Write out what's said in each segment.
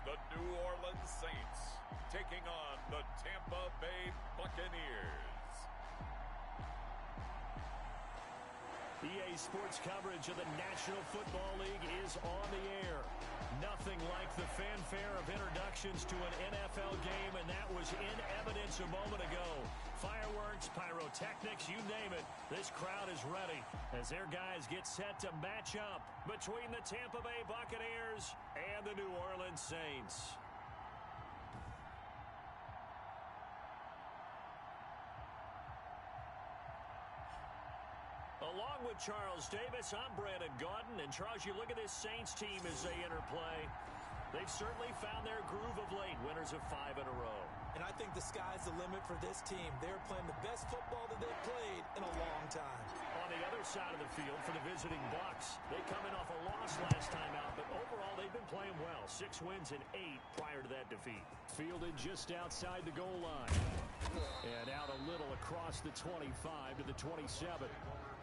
the New Orleans Saints taking on the Tampa Bay Buccaneers. EA Sports coverage of the National Football League is on the air. Nothing like the fanfare of introductions to an NFL game, and that was in evidence a moment ago. Fireworks, pyrotechnics, you name it. This crowd is ready as their guys get set to match up between the Tampa Bay Buccaneers and the New Orleans Saints. Along with Charles Davis, I'm Brandon Gaudin. And Charles, you look at this Saints team as they interplay. They've certainly found their groove of late, winners of 5 in a row. And I think the sky's the limit for this team. They're playing the best football that they've played in a long time. On the other side of the field for the visiting Bucks, they come in off a loss last time out, but overall they've been playing well. 6 wins and 8 prior to that defeat. Fielded just outside the goal line. And out a little across the 25 to the 27.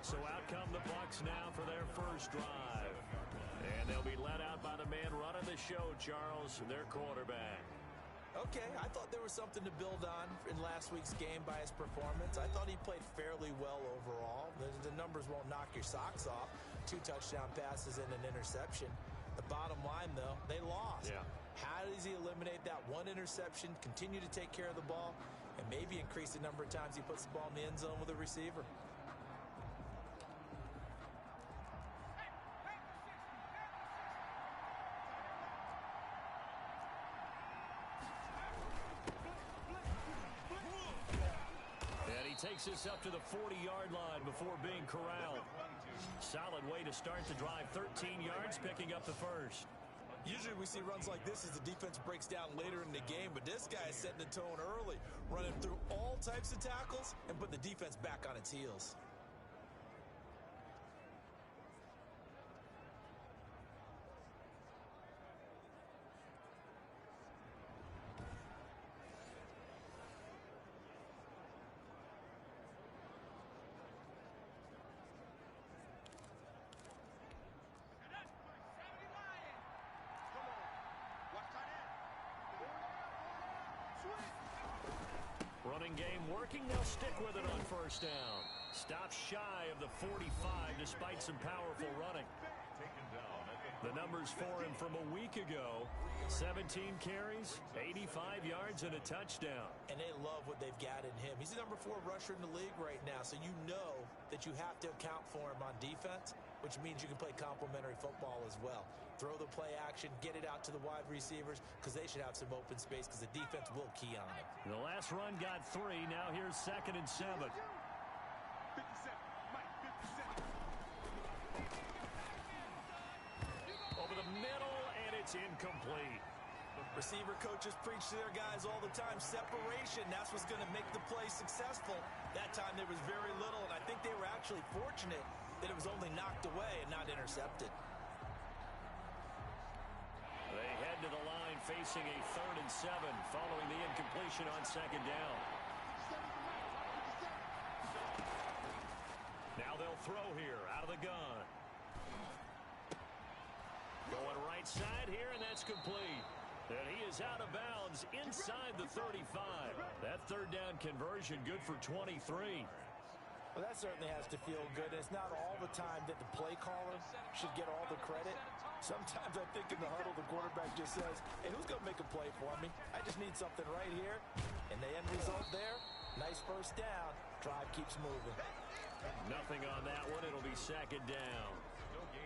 So out come the Bucks now for their first drive. And they'll be led out by the man running the show, Charles, their quarterback. Okay, I thought there was something to build on in last week's game by his performance. I thought he played fairly well overall. The numbers won't knock your socks off. 2 touchdown passes and an interception. The bottom line, though, they lost. Yeah. How does he eliminate that 1 interception, continue to take care of the ball, and maybe increase the number of times he puts the ball in the end zone with a receiver? Takes us up to the 40-yard line before being corralled. Solid way to start the drive. 13 yards, picking up the first. Usually we see runs like this as the defense breaks down later in the game, but this guy is setting the tone early, running through all types of tackles and putting the defense back on its heels. Running game working. They'll stick with it on first down. Stops shy of the 45 despite some powerful running. The numbers for him from a week ago: 17 carries, 85 yards, and a touchdown. And they love what they've got in him. He's the number 4 rusher in the league right now, so you know that you have to account for him on defense, which means you can play complementary football as well. Throw the play action, get it out to the wide receivers, because they should have some open space because the defense will key on it. The last run got 3. Now here's 2nd and 7. 57. Mike, 57. Over the middle, and it's incomplete. Receiver coaches preach to their guys all the time. Separation, that's what's going to make the play successful. That time there was very little, and I think they were actually fortunate that it was only knocked away and not intercepted. They head to the line facing a 3rd and 7 following the incompletion on 2nd down. Now they'll throw here out of the gun. Going right side here, and that's complete. And he is out of bounds inside the 35. That 3rd down conversion good for 23. Well, that certainly has to feel good. And it's not all the time that the play caller should get all the credit. Sometimes I think in the huddle, the quarterback just says, hey, who's going to make a play for me? I just need something right here. And the end result there, nice first down. Drive keeps moving. Nothing on that one. It'll be 2nd down.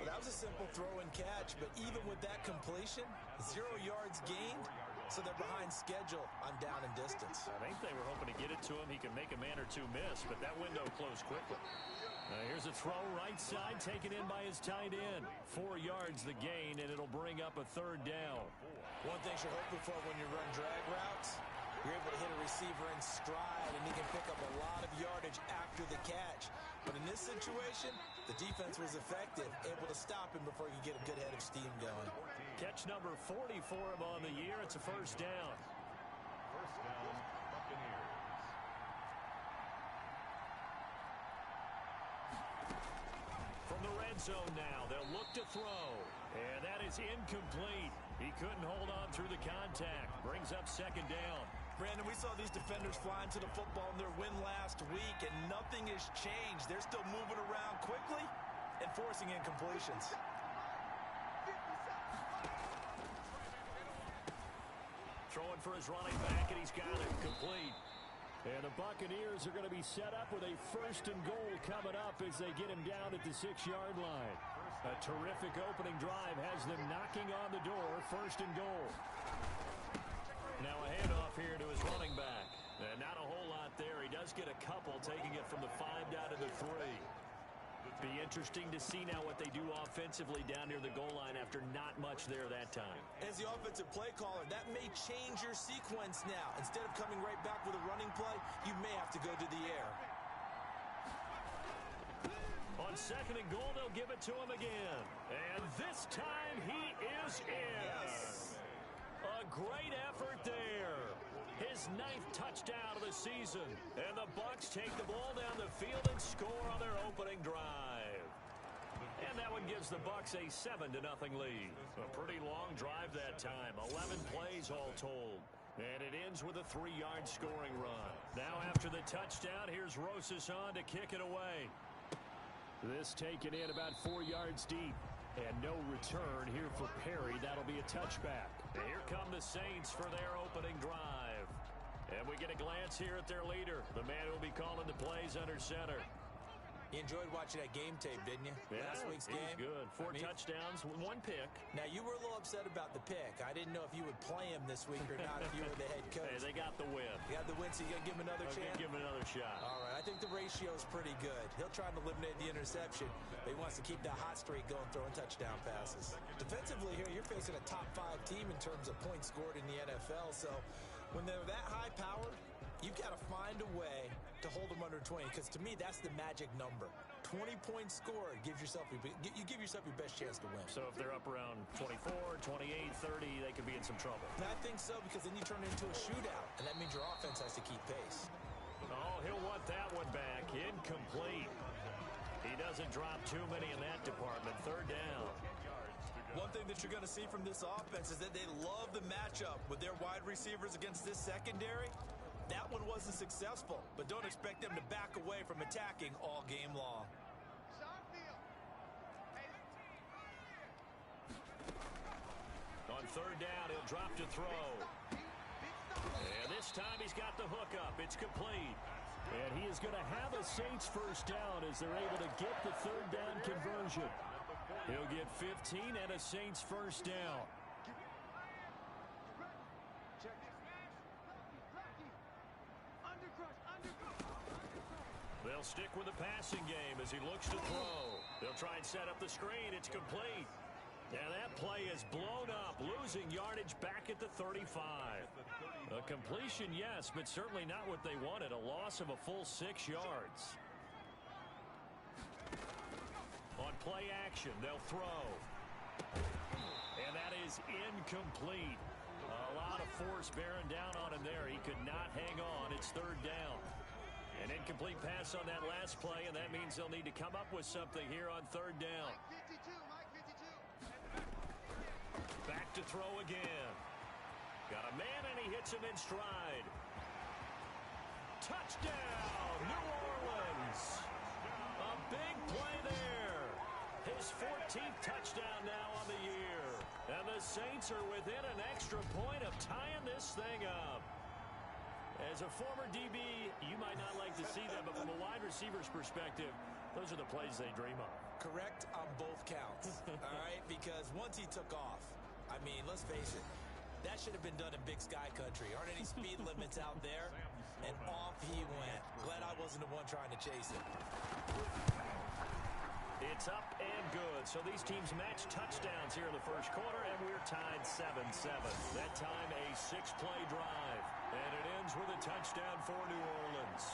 Well, that was a simple throw and catch, but even with that completion, 0 yards gained, so they're behind schedule on down and distance. I think they were hoping to get it to him. He can make a man or 2 miss, but that window closed quickly. Here's a throw right side, taken in by his tight end. 4 yards the gain, and it'll bring up a 3rd down. One thing you're hoping for when you run drag routes, you're able to hit a receiver in stride, and he can pick up a lot of yardage after the catch. But in this situation, the defense was effective, able to stop him before you get a good head of steam going. Catch number 40 for him on the year. It's a 1st down. First down, Buccaneers. From the red zone now, they'll look to throw. And that is incomplete. He couldn't hold on through the contact. Brings up second down. Brandon, we saw these defenders flying to the football in their win last week, and nothing has changed. They're still moving around quickly and forcing incompletions. Throwing for his running back, and he's got it complete. And the Buccaneers are going to be set up with a 1st and goal coming up as they get him down at the 6-yard line. A terrific opening drive has them knocking on the door. 1st and goal. Now a handoff here to his running back. And not a whole lot there. He does get a couple, taking it from the 5 down to the 3. Be interesting to see now what they do offensively down near the goal line after not much there that time. As the offensive play caller, that may change your sequence now. Instead of coming right back with a running play, you may have to go to the air. On 2nd and goal, they'll give it to him again. And this time he is in. Yes. A great effort there. His 9th touchdown of the season. And the Bucks take the ball down the field and score on their opening drive. And that one gives the Bucks a 7-0 lead. A pretty long drive that time. 11 plays all told. And it ends with a 3-yard scoring run. Now after the touchdown, here's Rosas on to kick it away. This taken in about 4 yards deep. And no return here for Perry. That'll be a touchback. And here come the Saints for their opening drive. And we get a glance here at their leader, the man who will be calling the plays under center. You enjoyed watching that game tape, didn't you? Yeah, Last week's game. He was good. 4 touchdowns, 1 pick. Now, you were a little upset about the pick. I didn't know if you would play him this week or not if you were the head coach. Hey, they got the win. You got the win, so you got to give him another chance? Give him another shot. All right, I think the ratio is pretty good. He'll try to eliminate the interception, but he wants to keep that hot streak going, throwing touchdown passes. Defensively here, you're facing a top-5 team in terms of points scored in the NFL, so when they're that high-powered, you've got to find a way to hold them under 20, because to me, that's the magic number. 20 points scored gives yourself your best chance to win. So if they're up around 24, 28, 30, they could be in some trouble. And I think so, because then you turn it into a shootout, and that means your offense has to keep pace. Oh, he'll want that one back. Incomplete. He doesn't drop too many in that department. 3rd down. One thing that you're going to see from this offense is that they love the matchup with their wide receivers against this secondary. That one wasn't successful, but don't expect them to back away from attacking all game long. On 3rd down, he'll drop to throw. And this time he's got the hook up. It's complete. And he is going to have a Saints 1st down as they're able to get the 3rd down conversion. He'll get 15 and a Saints 1st down. They'll stick with the passing game as he looks to throw. They'll try and set up the screen. It's complete. And that play is blown up, losing yardage back at the 35. A completion, yes, but certainly not what they wanted. A loss of a full 6 yards. On play action, they'll throw. And that is incomplete. A lot of force bearing down on him there. He could not hang on. It's 3rd down. An incomplete pass on that last play, and that means they'll need to come up with something here on 3rd down. Back to throw again. Got a man, and he hits him in stride. Touchdown, New Orleans. A big play there. His 14th touchdown now on the year. And the Saints are within an extra point of tying this thing up. As a former DB, you might not like to see that, but from a wide receiver's perspective, those are the plays they dream of. Correct on both counts, all right? Because once he took off, I mean, let's face it, that should have been done in Big Sky Country. Aren't any speed limits out there? And off he went. Glad I wasn't the one trying to chase him. It's up and good. So these teams match touchdowns here in the 1st quarter, and we're tied 7-7. That time a 6-play drive. And it ends with a touchdown for New Orleans.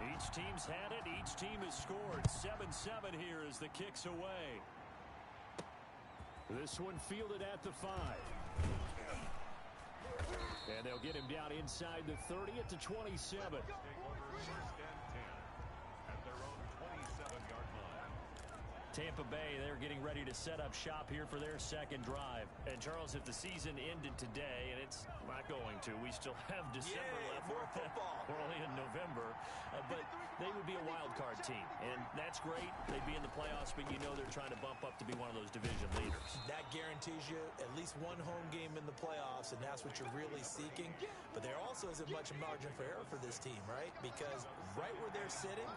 Each team's had it. Each team has scored. 7-7 here as the kick's away. This one fielded at the 5. And they'll get him down inside the 30 at the 27. Tampa Bay, they're getting ready to set up shop here for their second drive. And, Charles, if the season ended today, and it's not going to, we still have December left. More football. We're only in November. But they would be a wild card team. And that's great. They'd be in the playoffs, but you know they're trying to bump up to be one of those division leaders. That guarantees you at least one home game in the playoffs, and that's what you're really seeking. But there also isn't much margin for error for this team, right? Because right where they're sitting,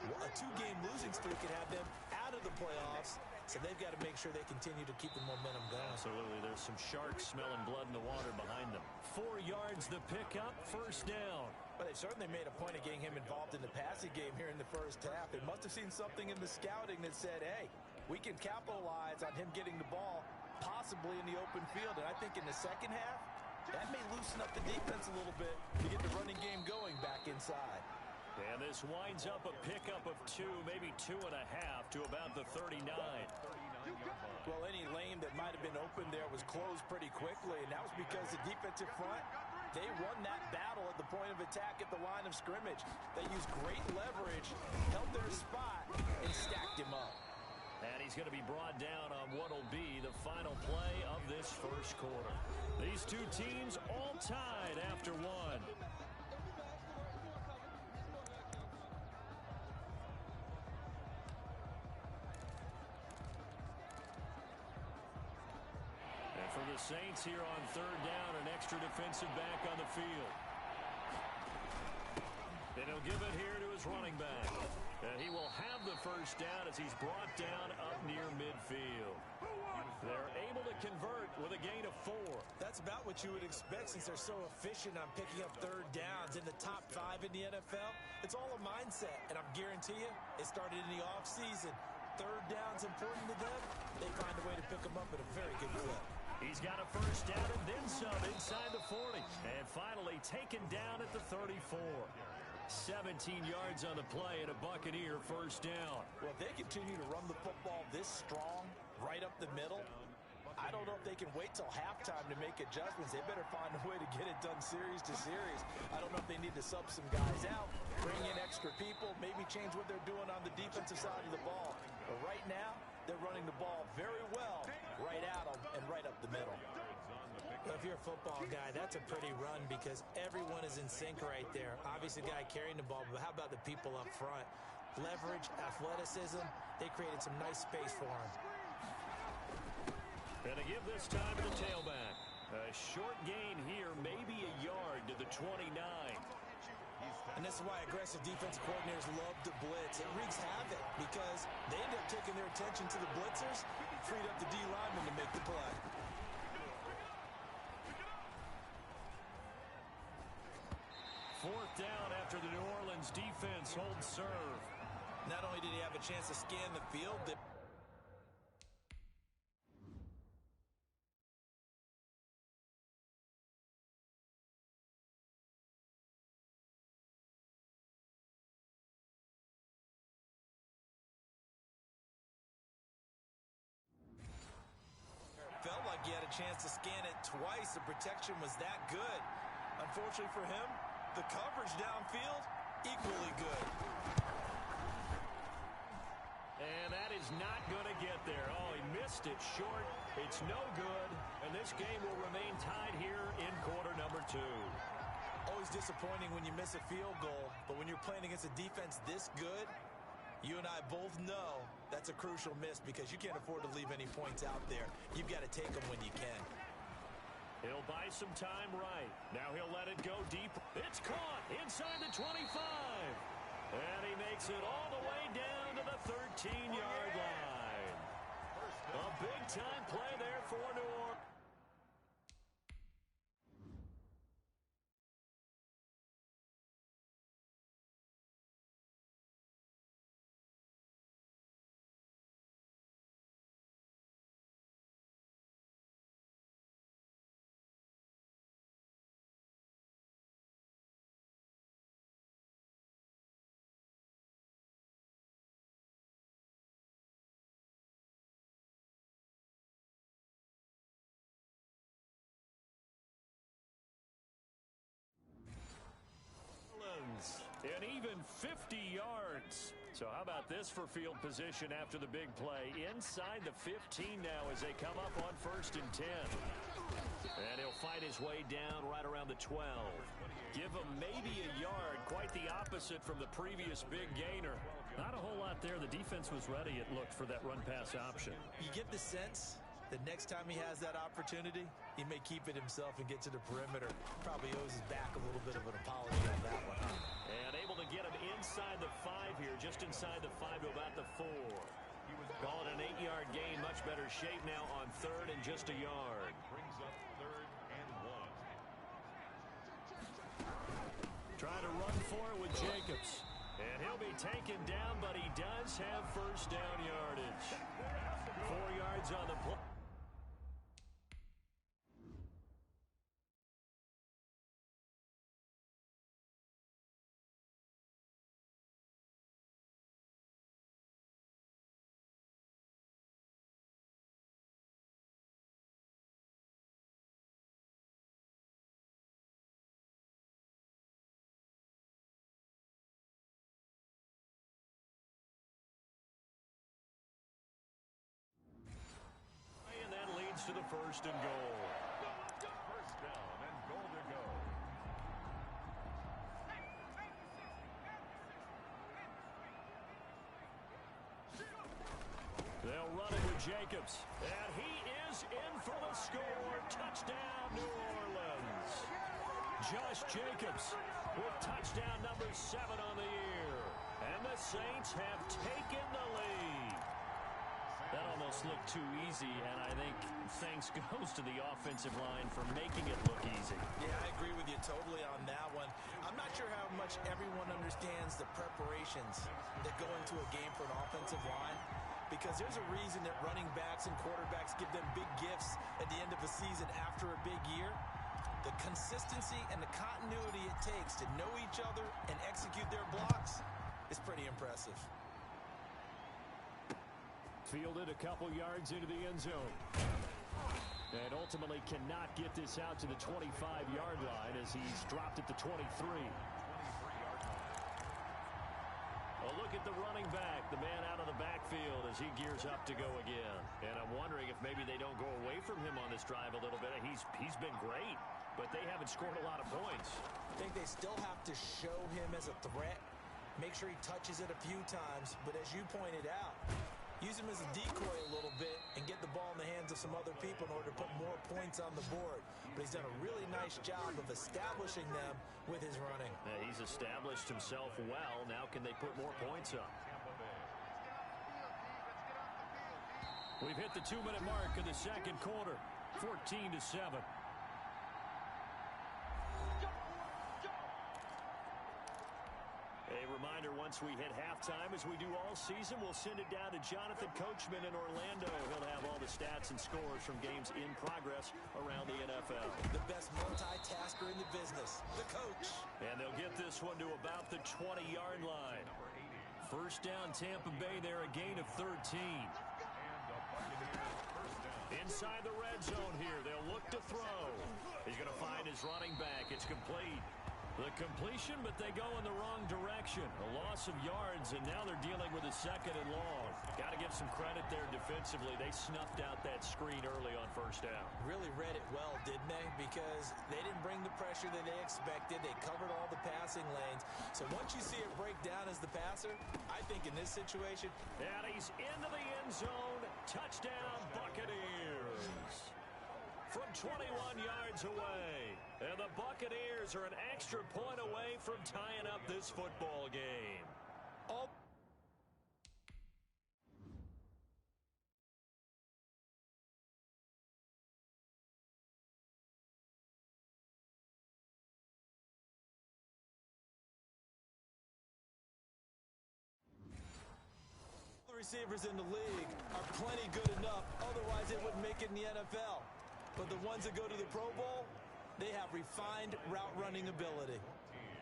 a two-game losing streak could have them out of the playoffs, so they've got to make sure they continue to keep the momentum going. Absolutely. There's some sharks smelling blood in the water behind them. 4 yards the pickup, first down. But they've certainly made a point of getting him involved in the passing game here in the first half. They must have seen something in the scouting that said, hey, we can capitalize on him getting the ball possibly in the open field. And I think in the second half, that may loosen up the defense a little bit to get the running game going back inside. And this winds up a pickup of 2, maybe 2.5 to about the 39. Well, any lane that might have been open there was closed pretty quickly, and that was because the defensive front, they won that battle at the point of attack at the line of scrimmage. They used great leverage, held their spot, and stacked him up. And he's going to be brought down on what will be the final play of this first quarter. These two teams all tied after one. For the Saints here on third down, an extra defensive back on the field. And he'll give it here to his running back. And he will have the first down as he's brought down up near midfield. They're able to convert with a gain of 4. That's about what you would expect since they're so efficient on picking up third downs in the top 5 in the NFL. It's all a mindset, and I'm guarantee you, it started in the offseason. Third down's important to them. They find a way to pick them up at a very good clip. He's got a first down and then some inside the 40. And finally taken down at the 34. 17 yards on the play and a Buccaneer first down. Well, if they continue to run the football this strong, right up the middle, I don't know if they can wait till halftime to make adjustments. They better find a way to get it done series to series. I don't know if they need to sub some guys out, bring in extra people, maybe change what they're doing on the defensive side of the ball. But right now, they're running the ball very well right at them and right up the middle. Well, if you're a football guy, that's a pretty run because everyone is in sync right there. Obviously, the guy carrying the ball, but how about the people up front? Leverage, athleticism, they created some nice space for him. And to give this time to the tailback. A short gain here, maybe a yard to the 29. And this is why aggressive defensive coordinators love to blitz. It wreaks havoc because they end up taking their attention to the blitzers, freed up the D lineman to make the play. Fourth down after the New Orleans defense holds serve. Not only did he have a chance to scan the field, felt like he had a chance to scan it twice. The protection was that good. Unfortunately for him, the coverage downfield, equally good. And that is not going to get there. Oh, he missed it short. It's no good. And this game will remain tied here in quarter number 2. Always disappointing when you miss a field goal, but when you're playing against a defense this good, you and I both know that's a crucial miss because you can't afford to leave any points out there. You've got to take them when you can. He'll buy some time right. Now he'll let it go deep. It's caught inside the 25. And he makes it all the way down to the 13-yard line. A big-time play there for New Orleans. An even 50 yards. So how about this for field position after the big play? Inside the 15 now as they come up on 1st and 10. And he'll fight his way down right around the 12. Give him maybe a yard. Quite the opposite from the previous big gainer. Not a whole lot there. The defense was ready, it looked, for that run-pass option. You get the sense that next time he has that opportunity, he may keep it himself and get to the perimeter. Probably owes his back a little bit of an apology on that one. And able to get him inside the 5 here, just inside the 5 to about the 4. Call it an 8-yard gain, much better shape now on 3rd and just a yard. Brings up 3rd and 1. Trying to run for it with Jacobs. And he'll be taken down, but he does have 1st down yardage. 4 yards on the play. To the 1st and goal. 1st down and goal to go. They'll run it with Jacobs. And he is in for the score. Touchdown, New Orleans. Josh Jacobs with touchdown number 7 on the year. And the Saints have taken the lead. That almost looked too easy, and I think thanks goes to the offensive line for making it look easy. Yeah, I agree with you totally on that one. I'm not sure how much everyone understands the preparations that go into a game for an offensive line, because there's a reason that running backs and quarterbacks give them big gifts at the end of a season after a big year. The consistency and the continuity it takes to know each other and execute their blocks is pretty impressive. Fielded a couple yards into the end zone. And ultimately cannot get this out to the 25-yard line as he's dropped at the 23. A look at the running back, the man out of the backfield as he gears up to go again. And I'm wondering if maybe they don't go away from him on this drive a little bit. He's been great, but they haven't scored a lot of points. I think they still have to show him as a threat. Make sure he touches it a few times, but as you pointed out, use him as a decoy a little bit and get the ball in the hands of some other people in order to put more points on the board. But he's done a really nice job of establishing them with his running. Yeah, he's established himself well. Now can they put more points up? We've hit the 2-minute mark in the 2nd quarter. 14-7. A reminder, once we hit halftime, as we do all season, we'll send it down to Jonathan Coachman in Orlando. He'll have all the stats and scores from games in progress around the NFL. The best multitasker in the business, the coach. And they'll get this one to about the 20-yard line. 1st down, Tampa Bay there, a gain of 13. Inside the red zone here, they'll look to throw. He's going to find his running back. It's complete. The completion, but they go in the wrong direction. A loss of yards, and now they're dealing with a 2nd and long. Got to give some credit there defensively. They snuffed out that screen early on 1st down. Really read it well, didn't they? Because they didn't bring the pressure that they expected. They covered all the passing lanes. So once you see it break down as the passer, I think in this situation... And he's into the end zone. Touchdown, Buccaneers. From 21 yards away. And the Buccaneers are an extra point away from tying up this football game. All the receivers in the league are plenty good enough. Otherwise, they wouldn't make it in the NFL. But the ones that go to the Pro Bowl, they have refined route running ability.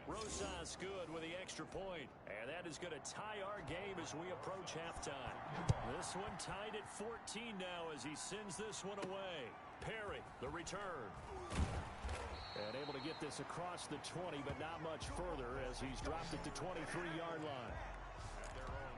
Rosas good with the extra point. And that is going to tie our game as we approach halftime. This one tied at 14 now as he sends this one away. Perry, the return. And able to get this across the 20, but not much further as he's dropped it to 23-yard line. At their own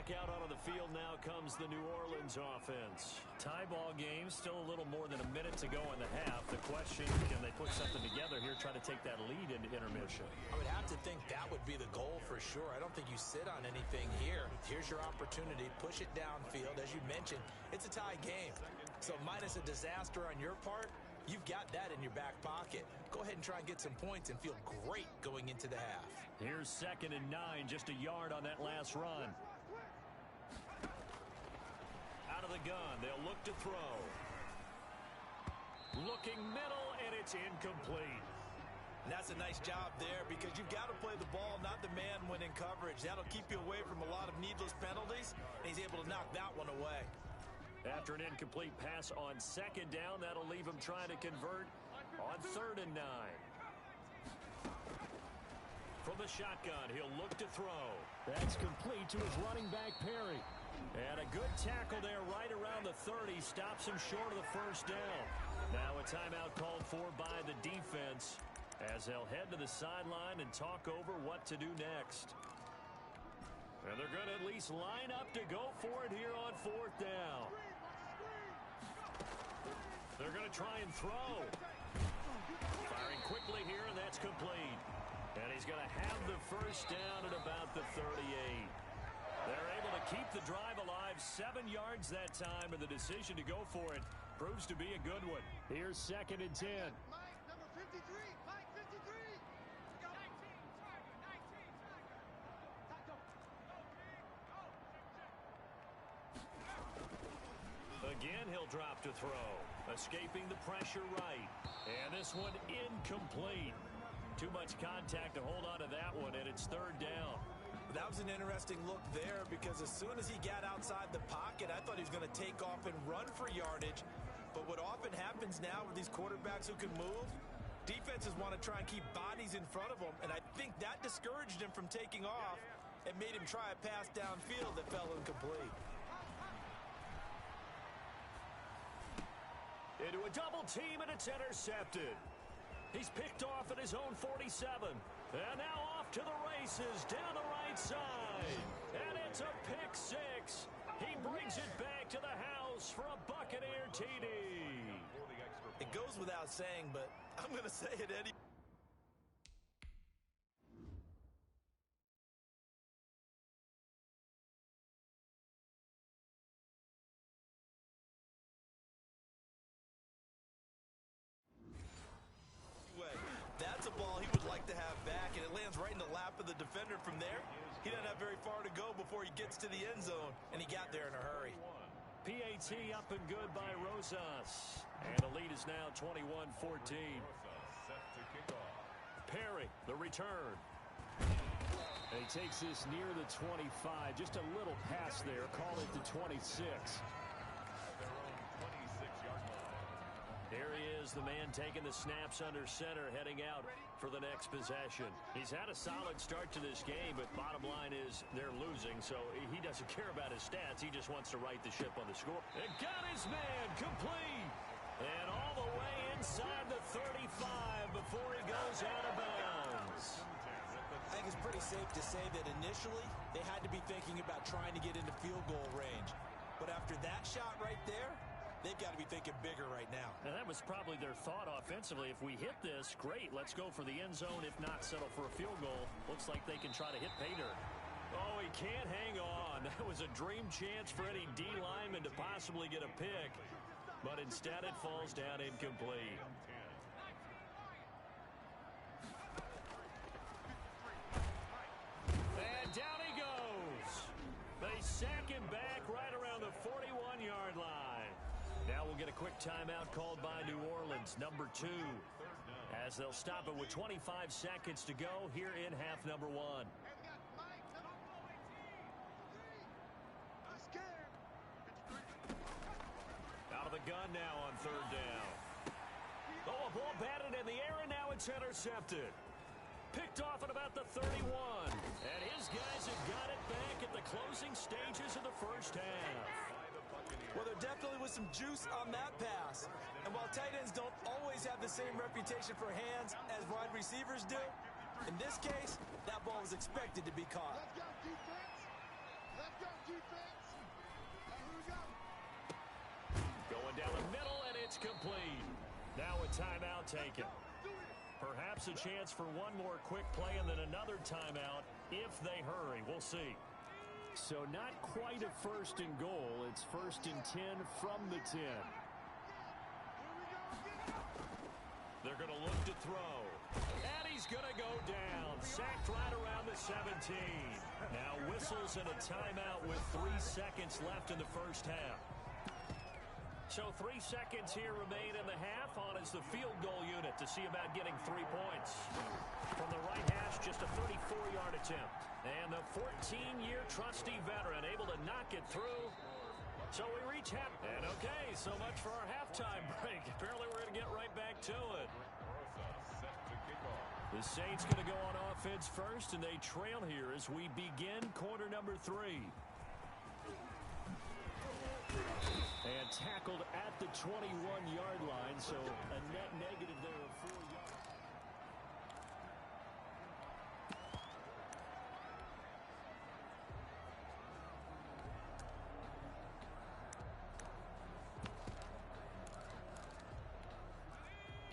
Back out onto the field now comes the New Orleans offense. Tie ball game, still a little more than a minute to go in the half. The question, can they put something together here, try to take that lead into intermission? I would have to think that would be the goal for sure. I don't think you sit on anything here. Here's your opportunity. Push it downfield. As you mentioned, it's a tie game. So minus a disaster on your part, you've got that in your back pocket. Go ahead and try and get some points and feel great going into the half. Here's 2nd and 9, just a yard on that last run. Out of the gun, they'll look to throw. Looking middle, and it's incomplete. And that's a nice job there because you've got to play the ball, not the man when in coverage. That'll keep you away from a lot of needless penalties, and he's able to knock that one away. After an incomplete pass on 2nd down, that'll leave him trying to convert on 3rd and 9. From the shotgun, he'll look to throw. That's complete to his running back, Perry. And a good tackle there right around the 30. Stops him short of the 1st down. Now a timeout called for by the defense as they'll head to the sideline and talk over what to do next. And they're going to at least line up to go for it here on 4th down. They're going to try and throw. Firing quickly here, and that's complete. And he's going to have the 1st down at about the 38. They're able to keep the drive alive. 7 yards that time, and the decision to go for it proves to be a good one. Here's 2nd and 10. Mike, number 53. Mike, 53. Go. 19. Again, he'll drop to throw. Escaping the pressure right. And this one incomplete. Too much contact to hold on to that one, and it's 3rd down. That was an interesting look there because as soon as he got outside the pocket, I thought he was going to take off and run for yardage. But what often happens now with these quarterbacks who can move, defenses want to try and keep bodies in front of them, and I think that discouraged him from taking off and made him try a pass downfield that fell incomplete. Into a double team, and it's intercepted. He's picked off at his own 47. And now off to the races down the right side. And it's a pick 6. He brings it back to the house for a Buccaneer TD. It goes without saying, but I'm going to say it anyway. That's a ball he would like to have back, and it lands right in the lap of the defender from there. He doesn't have very far to go before he gets to the end zone, and he got there in a hurry. PAT up and good by Rosas. And the lead is now 21-14. Perry, the return. And he takes this near the 25. Just a little pass there. Call it the 26. Here he is, the man taking the snaps under center, heading out for the next possession. He's had a solid start to this game, but bottom line is they're losing, so he doesn't care about his stats. He just wants to right the ship on the score. And got his man complete. And all the way inside the 35 before he goes out of bounds. I think it's pretty safe to say that initially they had to be thinking about trying to get into field goal range. But after that shot right there, they've got to be thinking bigger right now. And that was probably their thought offensively. If we hit this, great. Let's go for the end zone. If not, settle for a field goal. Looks like they can try to hit pay dirt. Oh, he can't hang on. That was a dream chance for any D lineman to possibly get a pick. But instead it falls down incomplete. And down he goes. They sack him back right around the 41-yard line. Now we'll get a quick timeout called by New Orleans, number 2. As they'll stop it with 25 seconds to go here in half number 1. Out of the gun now on 3rd down. Oh, a ball batted in the air, and now it's intercepted. Picked off at about the 31. And his guys have got it back at the closing stages of the first half. Well, there definitely was some juice on that pass. And while tight ends don't always have the same reputation for hands as wide receivers do, in this case, that ball was expected to be caught. Let's go, defense. Here we go. Going down the middle, and it's complete. Now a timeout taken. Perhaps a chance for one more quick play and then another timeout if they hurry. We'll see. So not quite a first and goal. It's first and 10 from the 10. They're going to look to throw. And he's going to go down. Sacked right around the 17. Now whistles and a timeout with 3 seconds left in the first half. So 3 seconds here remain in the half. On is the field goal unit to see about getting 3 points. From the right hash, just a 34-yard attempt. And the 14-year trusty veteran able to knock it through. So we reach half. And okay, so much for our halftime break. Apparently we're going to get right back to it. The Saints going to go on offense first, and they trail here as we begin quarter number 3. And tackled at the 21-yard line, so a net negative there of 4 yards.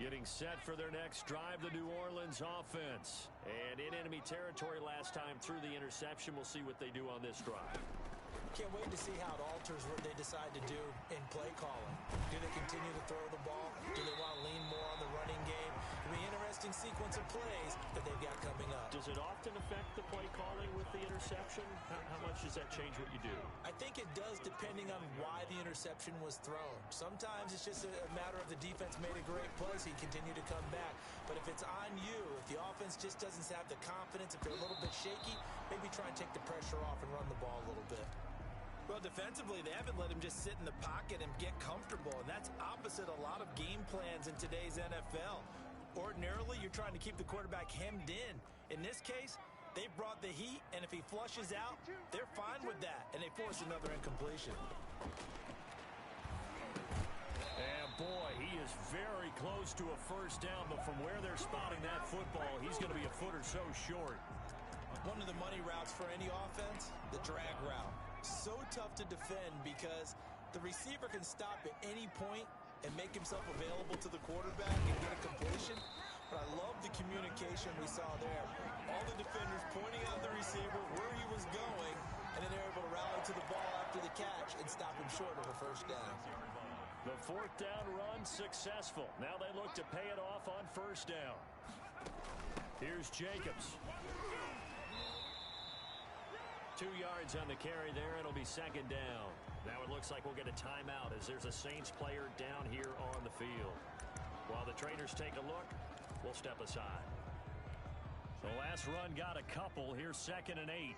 Getting set for their next drive, the New Orleans offense. And in enemy territory last time through the interception. We'll see what they do on this drive. Can't wait to see how it alters what they decide to do in play calling. Do they continue to throw the ball? Do they want to lean more on the running game? It'll be an interesting sequence of plays that they've got coming up. Does it often affect the play calling with the interception? How much does that change what you do? I think it does depending on why the interception was thrown. Sometimes it's just a matter of the defense made a great play, so you continue to come back. But if it's on you, if the offense just doesn't have the confidence, if they're a little bit shaky, maybe try and take the pressure off and run the ball a little bit. Well, defensively, they haven't let him just sit in the pocket and get comfortable, and that's opposite a lot of game plans in today's NFL. Ordinarily, you're trying to keep the quarterback hemmed in. In this case, they brought the heat, and if he flushes out, they're fine with that, and they force another incompletion. And boy, he is very close to a first down, but from where they're spotting that football, he's going to be a foot or so short. One of the money routes for any offense, the drag route. So tough to defend because the receiver can stop at any point and make himself available to the quarterback and get a completion. But I love the communication we saw there. All the defenders pointing out the receiver where he was going, and then they're able to rally to the ball after the catch and stop him short of a first down. The fourth down run successful. Now they look to pay it off on first down. Here's Jacobs. 2 yards on the carry there. It'll be second down. Now it looks like we'll get a timeout as there's a Saints player down here on the field. While the trainers take a look, we'll step aside. The last run got a couple. Here's 2nd and 8.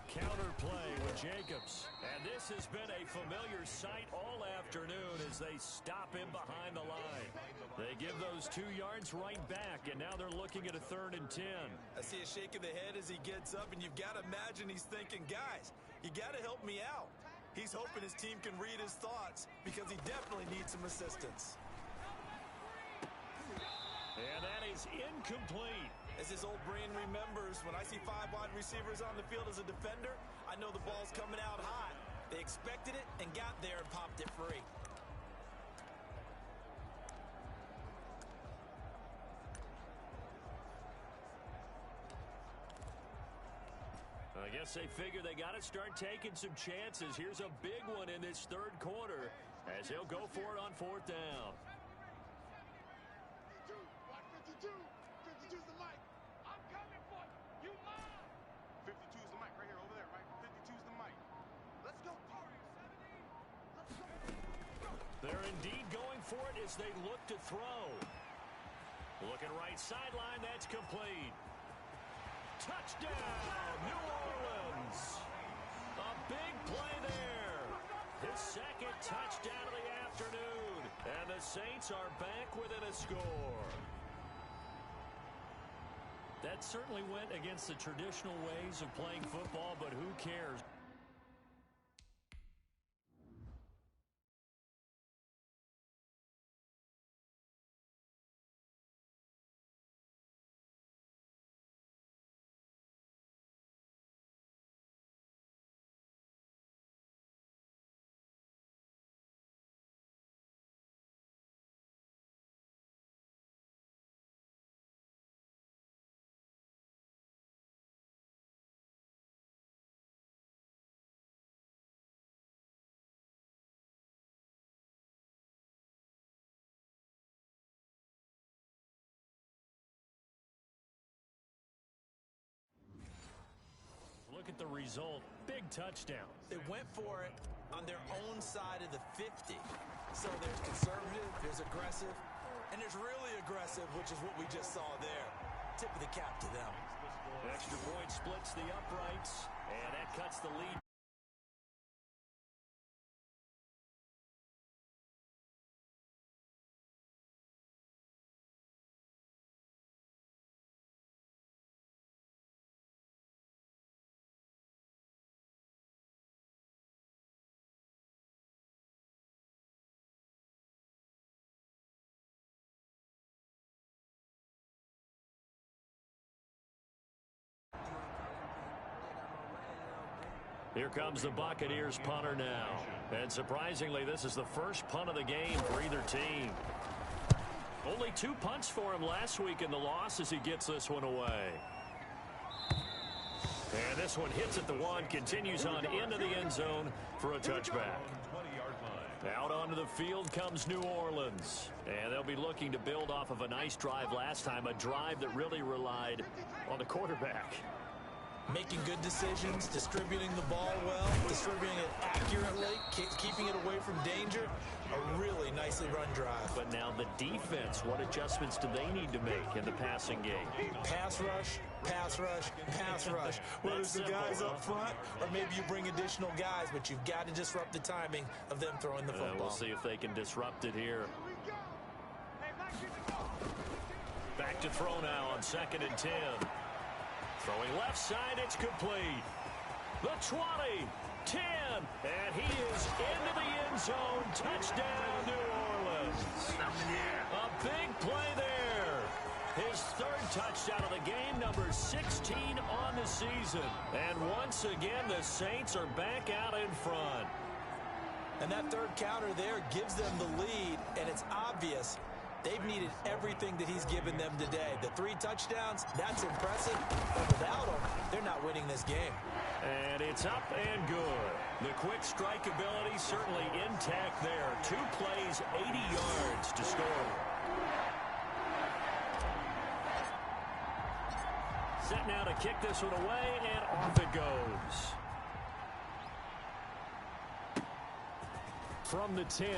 Counter play with Jacobs. And this has been a familiar sight all afternoon as they stop him behind the line. They give those 2 yards right back, and now they're looking at a 3rd and 10. I see a shake of the head as he gets up, and you've got to imagine he's thinking, guys, you got to help me out. He's hoping his team can read his thoughts because he definitely needs some assistance. And that is incomplete. As his old brain remembers, when I see 5 wide receivers on the field as a defender, I know the ball's coming out hot. They expected it and got there and popped it free. I guess they figure they got to start taking some chances. Here's a big one in this 3rd quarter as he'll go for it on 4th down. 52, 52's the mic. I'm coming for you. You mine. 52's the mic right here, over there, right? 52's the mic. Let's go, Corey. 70. Let's go. They're indeed going for it as they look to throw. Looking right sideline, that's complete. Touchdown, New Orleans. A big play there. His 2nd touchdown of the afternoon. And the Saints are back within a score. That certainly went against the traditional ways of playing football, but who cares? result. Big touchdown. They went for it on their own side of the 50. So there's conservative, there's aggressive, and there's really aggressive, which is what we just saw there. Tip of the cap to them. Extra point splits the uprights, and that cuts the lead. Here comes the Buccaneers punter now. And surprisingly, this is the first punt of the game for either team. Only 2 punts for him last week in the loss as he gets this one away. And this one hits at the 1, continues on into the end zone for a touchback. Out onto the field comes New Orleans. And they'll be looking to build off of a nice drive last time, a drive that really relied on the quarterback. Making good decisions, distributing the ball well, distributing it accurately, keeping it away from danger. A really nicely run drive. But now the defense, what adjustments do they need to make in the passing game? Pass rush, pass rush, pass rush. Whether it's the guys up front or maybe you bring additional guys, but you've got to disrupt the timing of them throwing the football. We'll see if they can disrupt it here. Back to throw now on 2nd and 10. Throwing left side, it's complete. The 20, 10, and he is into the end zone. Touchdown, New Orleans. A big play there. His 3rd touchdown of the game, number 16 on the season. And once again, the Saints are back out in front. And that 3rd counter there gives them the lead, and it's obvious they've needed everything that he's given them today. The 3 touchdowns, that's impressive. But without him, they're not winning this game. And it's up and good. The quick strike ability certainly intact there. 2 plays, 80 yards to score. Set now to kick this one away, and off it goes. From the 10.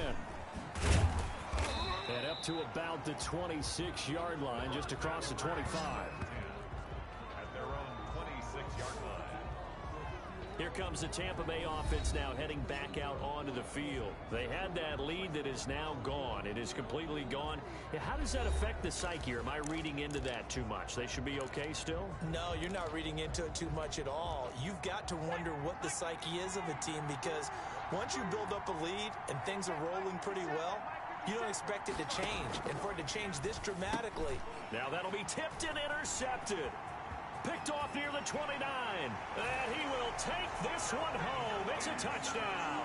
And up to about the 26-yard line, just across the 25. At their own 26-yard line. Here comes the Tampa Bay offense now heading back out onto the field. They had that lead that is now gone. It is completely gone. How does that affect the psyche? Or am I reading into that too much? They should be okay still? No, you're not reading into it too much at all. You've got to wonder what the psyche is of a team, because once you build up a lead and things are rolling pretty well, you don't expect it to change. And for it to change this dramatically. Now that'll be tipped and intercepted. Picked off near the 29. And he will take this one home. It's a touchdown.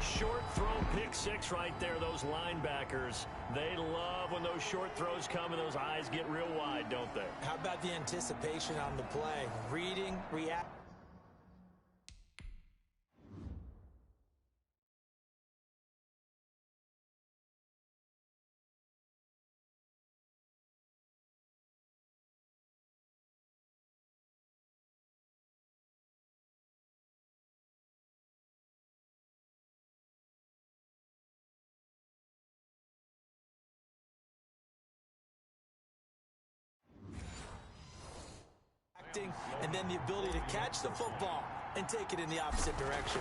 Short throw, pick 6 right there. Those linebackers, they love when those short throws come and those eyes get real wide, don't they? How about the anticipation on the play? Reading, react. And then the ability to catch the football and take it in the opposite direction.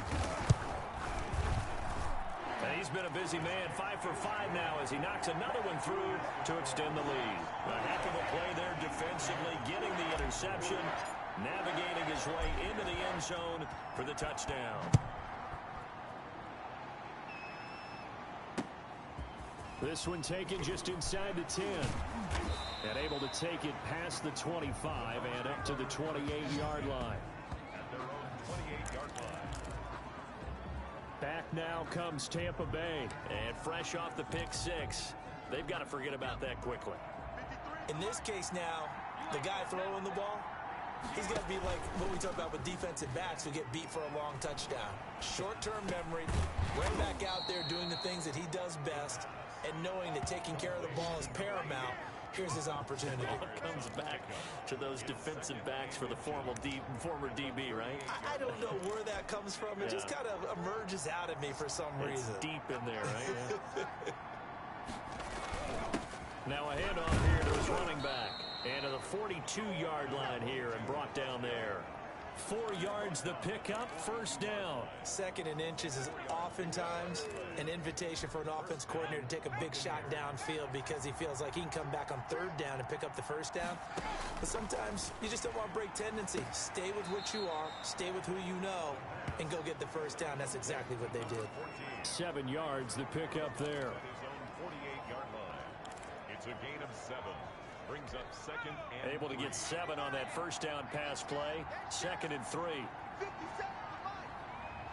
And he's been a busy man, 5 for 5 now as he knocks another one through to extend the lead. A heck of a play there defensively, getting the interception, navigating his way into the end zone for the touchdown. This one taken just inside the 10. And able to take it past the 25 and up to the 28-yard line. At their own 28-yard line. Back now comes Tampa Bay. And fresh off the pick 6, they've got to forget about that quickly. In this case now, the guy throwing the ball, he's got to be like what we talk about with defensive backs who get beat for a long touchdown. Short-term memory, right back out there doing the things that he does best, and knowing that taking care of the ball is paramount Here's his opportunity. It all comes back to those defensive backs for the former DB, right? I don't know where that comes from. It just kind of emerges out of me for some reason. It's deep in there, right? Now a handoff here to his running back. And to the 42-yard line here and brought down there. 4 yards the pickup, first down. 2nd and inches is oftentimes an invitation for an offense coordinator to take a big shot downfield because he feels like he can come back on 3rd down and pick up the first down. But sometimes you just don't want to break tendency. Stay with what you are, stay with who you know, and go get the first down. That's exactly what they did. 7 yards the pickup there. His own 48-yard line. It's a gain of 7. Brings up 2nd and Able to get 7 on that first down pass play. 2nd and 3. 57 to Mike.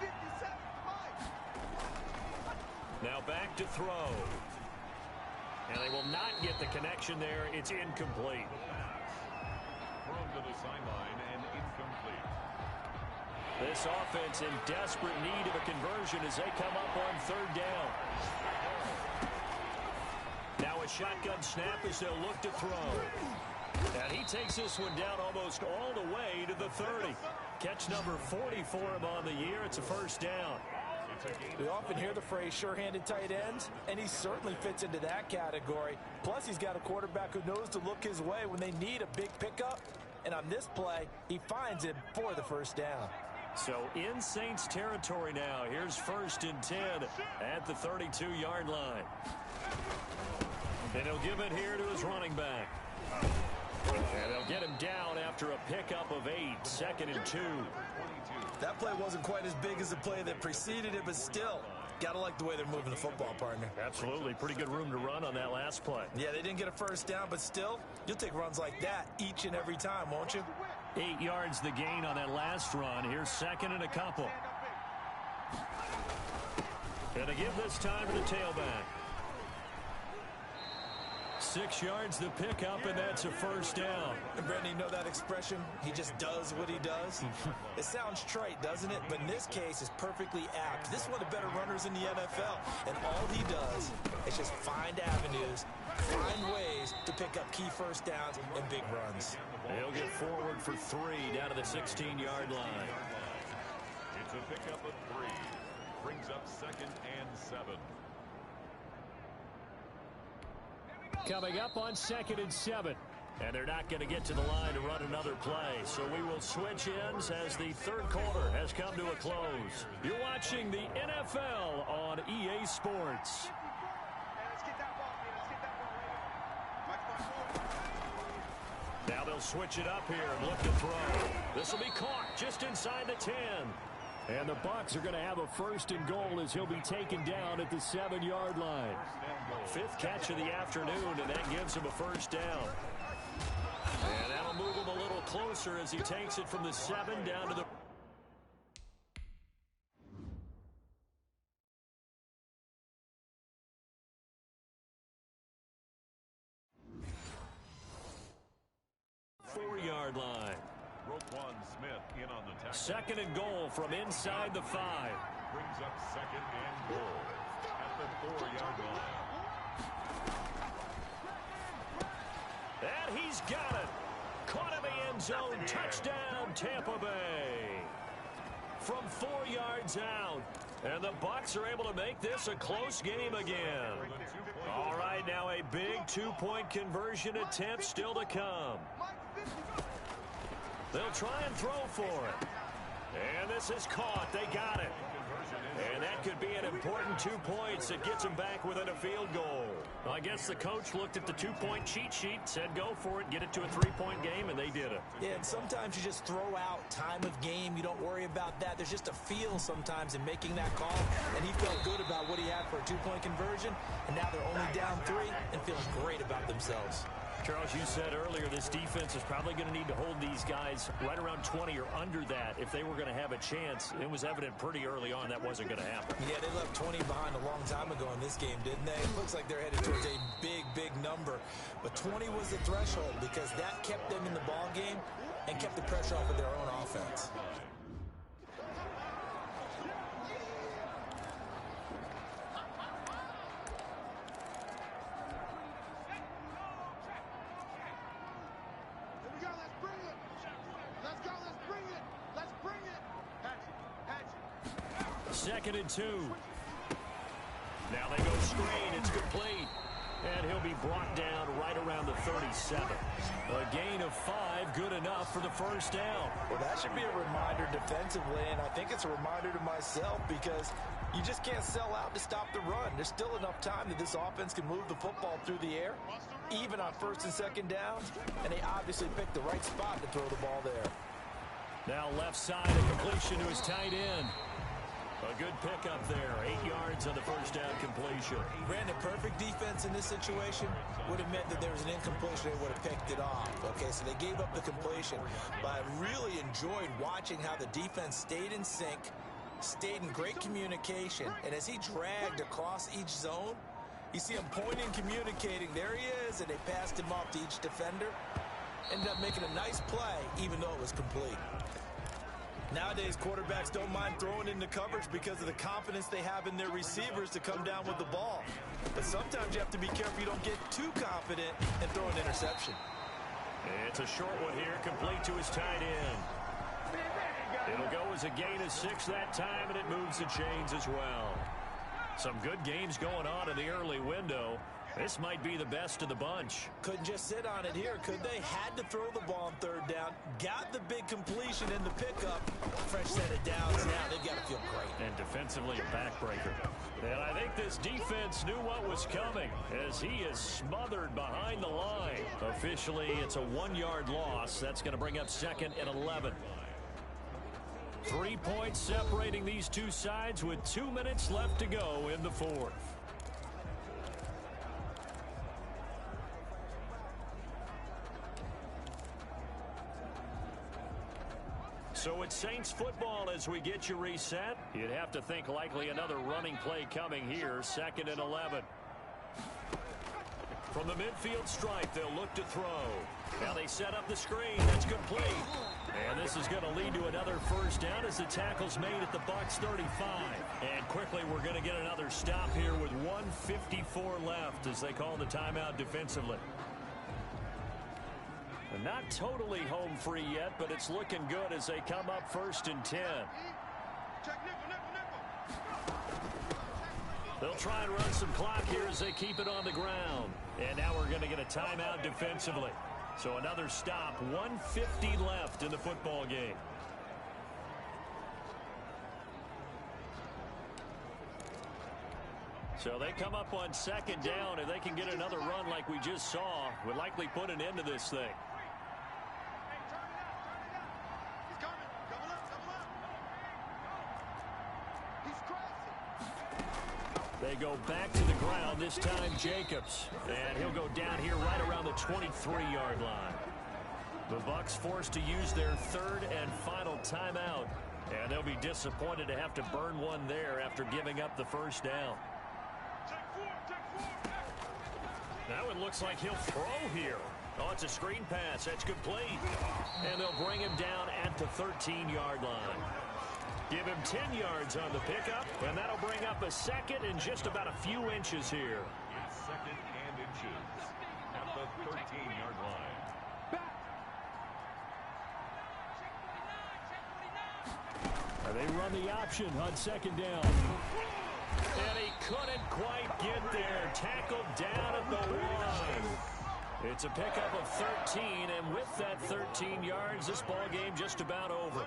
57 to Mike. Now back to throw. And they will not get the connection there. It's incomplete. thrown to the sideline and incomplete. This offense in desperate need of a conversion as they come up on 3rd down. Now a shotgun snap as they'll look to throw. And he takes this one down almost all the way to the 30. Catch number 40 for him on the year. It's a first down. We often hear the phrase sure-handed tight ends, and he certainly fits into that category. Plus, he's got a quarterback who knows to look his way when they need a big pickup. And on this play, he finds it for the first down. So in Saints territory now. Here's 1st and 10 at the 32-yard line. And he'll give it here to his running back. And they'll get him down after a pickup of 8. 2nd and 2. That play wasn't quite as big as the play that preceded it, but still, gotta like the way they're moving the football, partner. Absolutely. Pretty good room to run on that last play. Yeah, they didn't get a first down, but still, you'll take runs like that each and every time, won't you? 8 yards the gain on that last run. Here's 2nd and a couple. And to give this time to the tailback. 6 yards the pickup, and that's a first down. And Brendan, you know that expression? He just does what he does? It sounds trite, doesn't it? But in this case, it's perfectly apt. This is one of the better runners in the NFL. And all he does is just find avenues, find ways to pick up key first downs and big runs. He'll get forward for 3 down to the 16-yard line. It's a pickup of 3. Brings up 2nd and 7. Coming up on 2nd and 7. And they're not going to get to the line to run another play. So we will switch ends as the 3rd quarter has come to a close. You're watching the NFL on EA Sports. Now they'll switch it up here and look to throw. This will be caught just inside the 10. And the Bucks are going to have a 1st and goal as he'll be taken down at the 7-yard line. 5th catch of the afternoon, and that gives him a first down. And that'll move him a little closer as he takes it from the 7 down to the... four-yard line. Roquan Smith in on the tackle. 2nd and goal from inside the 5. Brings up 2nd and goal at the 4-yard line. And he's got it. Caught in the end zone. Touchdown, Tampa Bay. From 4 yards out. And the Bucks are able to make this a close game again. All right, now a big 2-point conversion attempt still to come. They'll try and throw for it. And this is caught. They got it. And that could be an important 2 points that gets them back within a field goal. I guess the coach looked at the 2-point cheat sheet, said go for it, get it to a 3-point game, and they did it. Yeah, and sometimes you just throw out time of game. You don't worry about that. There's just a feel sometimes in making that call, and he felt good about what he had for a 2-point conversion, and now they're only down 3 and feeling great about themselves. Charles, you said earlier this defense is probably going to need to hold these guys right around 20 or under that if they were going to have a chance. It was evident pretty early on that wasn't going to happen. Yeah, they left 20 behind a long time ago in this game, didn't they? It looks like they're headed towards a big, big number. But 20 was the threshold because that kept them in the ball game and kept the pressure off of their own offense. 2nd and 2. Now they go screen. It's complete. And he'll be brought down right around the 37. A gain of 5, good enough for the first down. Well, that should be a reminder defensively, and I think it's a reminder to myself because you just can't sell out to stop the run. There's still enough time that this offense can move the football through the air, even on 1st and 2nd downs, and they obviously picked the right spot to throw the ball there. Now left side, a completion to his tight end. A good pickup there. 8 yards on the first down completion. Brandon, perfect defense in this situation would have meant that there was an incompletion. They would have picked it off. Okay, so they gave up the completion. But I really enjoyed watching how the defense stayed in sync, stayed in great communication, and as he dragged across each zone, you see him pointing, communicating. There he is, and they passed him off to each defender. Ended up making a nice play, even though it was complete. Nowadays, quarterbacks don't mind throwing into coverage because of the confidence they have in their receivers to come down with the ball. But sometimes you have to be careful you don't get too confident and throw an interception. It's a short one here, complete to his tight end. It'll go as a gain of 6 that time, and it moves the chains as well. Some good games going on in the early window. This might be the best of the bunch. Couldn't just sit on it here, could they? Had to throw the ball on 3rd down. Got the big completion in the pickup. Fresh set of downs now. They've got to feel great. And defensively, a backbreaker. And I think this defense knew what was coming as he is smothered behind the line. Officially, it's a 1-yard loss. That's going to bring up 2nd and 11. 3 points separating these two sides with 2 minutes left to go in the 4th. So it's Saints football as we get you reset. You'd have to think likely another running play coming here. 2nd and 11. From the midfield stripe, they'll look to throw. Now they set up the screen. That's complete. And this is going to lead to another first down as the tackle's made at the Bucks 35. And quickly we're going to get another stop here with 1:54 left as they call the timeout defensively. Not totally home free yet, but it's looking good as they come up 1st and 10. They'll try and run some clock here as they keep it on the ground. And now we're going to get a timeout defensively. So another stop, 1:50 left in the football game. So they come up on 2nd down, and they can get another run like we just saw. Would likely put an end to this thing. They go back to the ground, this time Jacobs. And he'll go down here right around the 23-yard line. The Bucks forced to use their 3rd and final timeout. And they'll be disappointed to have to burn one there after giving up the first down. Now it looks like he'll throw here. Oh, it's a screen pass. That's complete. And they'll bring him down at the 13-yard line. Give him 10 yards on the pickup, and that'll bring up a 2nd and just about a few inches here. 2nd and inches at the 13-yard line. They run the option on 2nd down. And he couldn't quite get there. Tackled down at the 1. It's a pickup of 13, and with that 13 yards, this ball game just about over.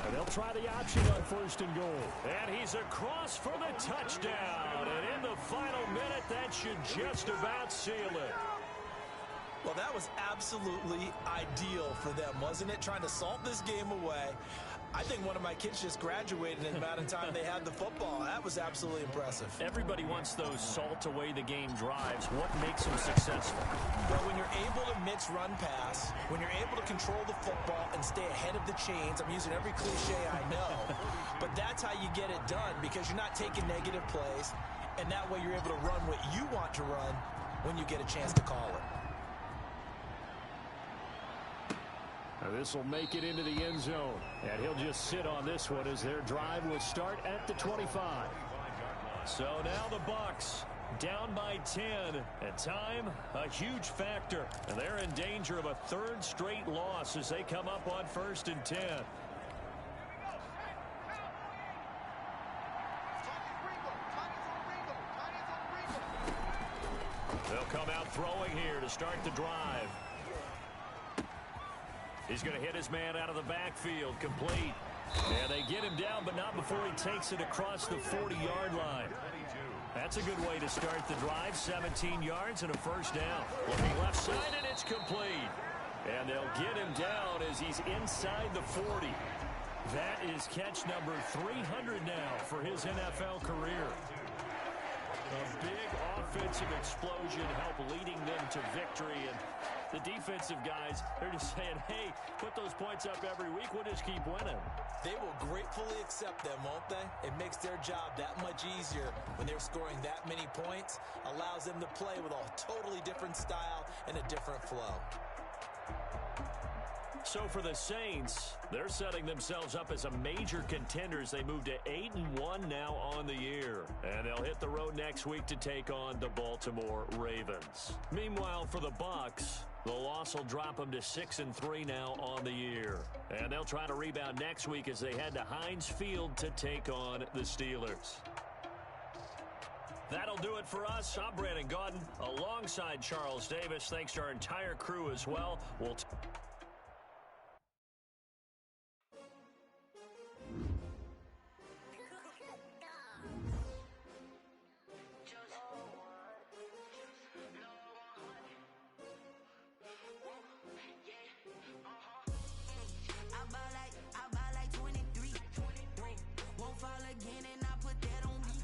And they'll try the option on 1st and goal. And he's across for the touchdown. And in the final minute, that should just about seal it. Well, that was absolutely ideal for them, wasn't it? Trying to salt this game away. I think one of my kids just graduated in the amount of time they had the football. That was absolutely impressive. Everybody wants those salt away the game drives. What makes them successful? Well, when you're able to mix run pass, when you're able to control the football and stay ahead of the chains, I'm using every cliche I know, but that's how you get it done because you're not taking negative plays, and that way you're able to run what you want to run when you get a chance to call it. This will make it into the end zone, and he'll just sit on this one as their drive will start at the 25. So now the Bucks Down by 10, and time, a huge factor. And they're in danger of a third straight loss as they come up on 1st and 10. They'll come out throwing here to start the drive. He's going to hit his man out of the backfield, complete. And they get him down, but not before he takes it across the 40-yard line. That's a good way to start the drive. 17 yards and a first down. Looking left side, and it's complete. And they'll get him down as he's inside the 40. That is catch number 300 now for his NFL career. A big offensive explosion helped leading them to victory. And the defensive guys, they're just saying, hey, put those points up every week. We'll just keep winning. They will gratefully accept them, won't they? It makes their job that much easier when they're scoring that many points. Allows them to play with a totally different style and a different flow. So for the Saints, they're setting themselves up as a major contender as they move to 8-1 now on the year. And they'll hit the road next week to take on the Baltimore Ravens. Meanwhile, for the Bucks, the loss will drop them to 6-3 now on the year. And they'll try to rebound next week as they head to Heinz Field to take on the Steelers. That'll do it for us. I'm Brandon Gaudin alongside Charles Davis. Thanks to our entire crew as well.